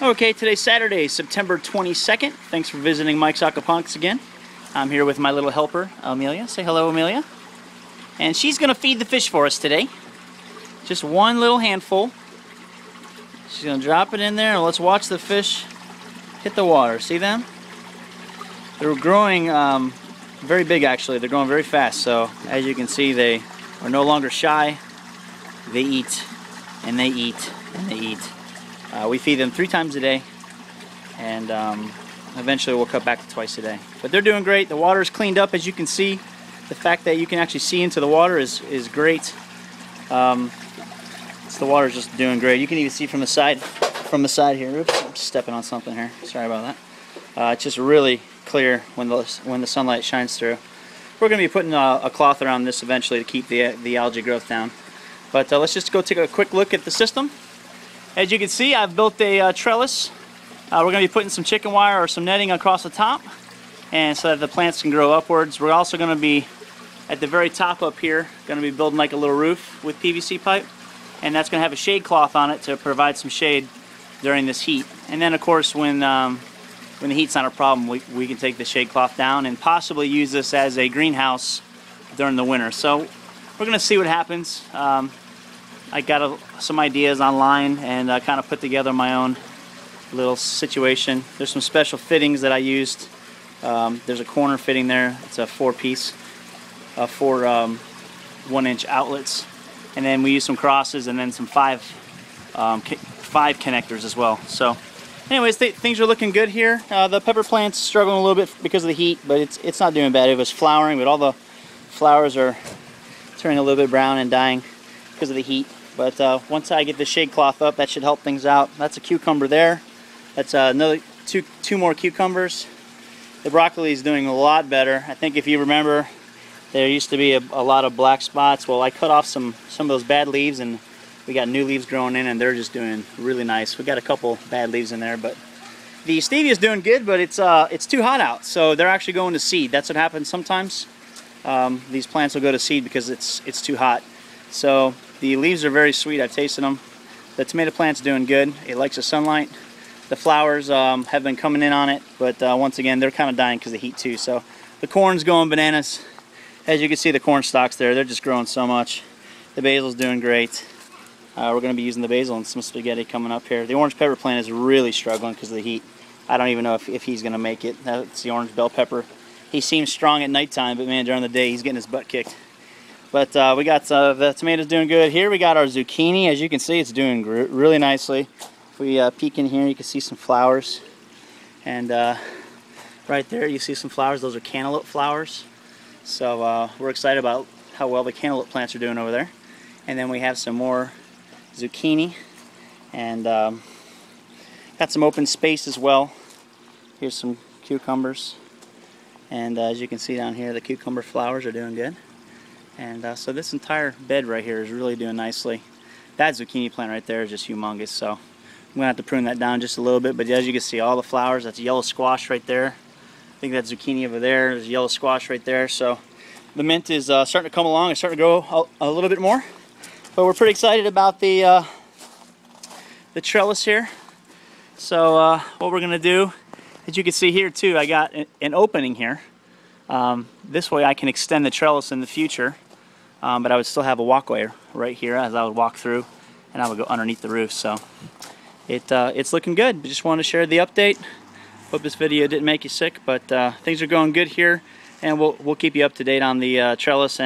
Okay, today's Saturday, September 22nd. Thanks for visiting Mike's Aquaponics again. I'm here with my little helper, Amelia. Say hello, Amelia. And she's going to feed the fish for us today. Just one little handful. She's going to drop it in there, and let's watch the fish hit the water. See them? They're growing very big, actually. They're growing very fast. So, as you can see, they are no longer shy. They eat, and they eat, and they eat. We feed them 3 times a day, and eventually we'll cut back to twice a day. But they're doing great. The water is cleaned up, as you can see. The fact that you can actually see into the water is great. The water is just doing great. You can even see from the side here. Oops, I'm stepping on something here. Sorry about that. It's just really clear when the sunlight shines through. We're going to be putting a cloth around this eventually to keep the algae growth down. But let's just go take a quick look at the system. As you can see, I've built a trellis. We're going to be putting some chicken wire or some netting across the top, and so that the plants can grow upwards. We're also going to be, at the very top up here, going to be building like a little roof with PVC pipe, and that's going to have a shade cloth on it to provide some shade during this heat. And then, of course, when the heat's not a problem, we can take the shade cloth down and possibly use this as a greenhouse during the winter. So we're going to see what happens. I got some ideas online and kind of put together my own little situation. There's some special fittings that I used. There's a corner fitting there. It's a 4-piece, 4 1-inch outlets, and then we use some crosses and then some 5 connectors as well. So, anyways, things are looking good here. The pepper plant's struggling a little bit because of the heat, but it's not doing bad. It was flowering, but all the flowers are turning a little bit brown and dying because of the heat. But once I get the shade cloth up, that should help things out. That's a cucumber there. That's another two more cucumbers. The broccoli is doing a lot better. I think if you remember, there used to be a lot of black spots. Well, I cut off some of those bad leaves, and we got new leaves growing in, and they're just doing really nice. We got a couple bad leaves in there, but the stevia is doing good. But it's too hot out, so they're actually going to seed. That's what happens sometimes. These plants will go to seed because it's too hot. So the leaves are very sweet. I've tasted them. The tomato plant's doing good. It likes the sunlight. The flowers have been coming in on it, but once again, they're kind of dying because of the heat too. So the corn's going bananas. As you can see, the corn stalks there, they're just growing so much. The basil's doing great. We're going to be using the basil and some spaghetti coming up here. The orange pepper plant is really struggling because of the heat. I don't even know if he's going to make it. That's the orange bell pepper. He seems strong at nighttime, but man, during the day, he's getting his butt kicked. But we got the tomatoes doing good. Here we got our zucchini. As you can see, it's doing really nicely. If we peek in here, you can see some flowers. And right there, you see some flowers. Those are cantaloupe flowers. So we're excited about how well the cantaloupe plants are doing over there. And then we have some more zucchini. And got some open space as well. Here's some cucumbers. And as you can see down here, the cucumber flowers are doing good. And so this entire bed right here is really doing nicely. That zucchini plant right there is just humongous, so I'm going to have to prune that down just a little bit. But as you can see, all the flowers, that's yellow squash right there. I think that's zucchini over there. There's yellow squash right there. So the mint is starting to come along. It's starting to grow a little bit more. But we're pretty excited about the trellis here. So what we're going to do, as you can see here too, I got an opening here. This way I can extend the trellis in the future. But I would still have a walkway right here as I would walk through, and I would go underneath the roof. So it's looking good. Just wanted to share the update. Hope this video didn't make you sick, but things are going good here, and we'll keep you up to date on the trellis.